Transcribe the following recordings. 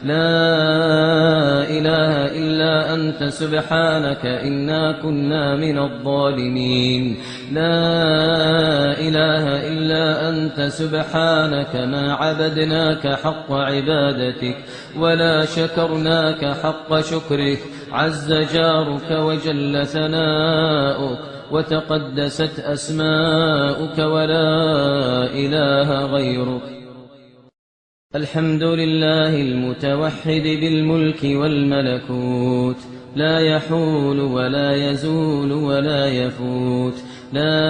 لا إله إلا أنت سبحانك إنا كنا من الظالمين. لا إله إلا أنت سبحانك ما عبدناك حق عبادتك ولا شكرناك حق شكرك. عز جارك وجل ثناؤك وتقدست أسماؤك ولا إله غيرك. الحمد لله المتوحد بالملك والملكوت، لا يحول ولا يزول ولا يفوت. لا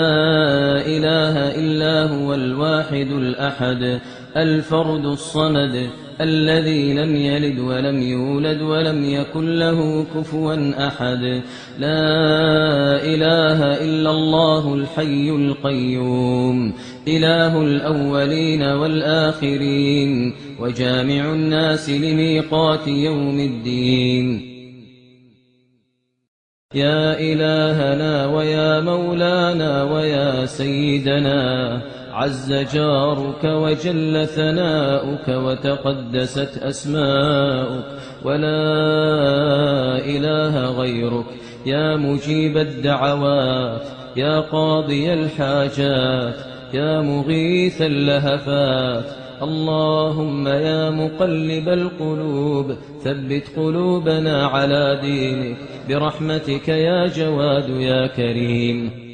إله إلا هو الواحد الأحد الفرد الصمد الذي لم يلد ولم يولد ولم يكن له كفوا أحد. لا إله إلا الله الحي القيوم، إله الأولين والآخرين وجامع الناس لميقات يوم الدين. يا إلهنا ويا مولانا ويا سيدنا، عز جارك وجل ثناؤك وتقدست أسماؤك ولا إله غيرك. يا مجيب الدعوات، يا قاضي الحاجات، يا مغيث اللهفات. اللهم يا مقلب القلوب ثبت قلوبنا على دينك برحمتك يا جواد يا كريم.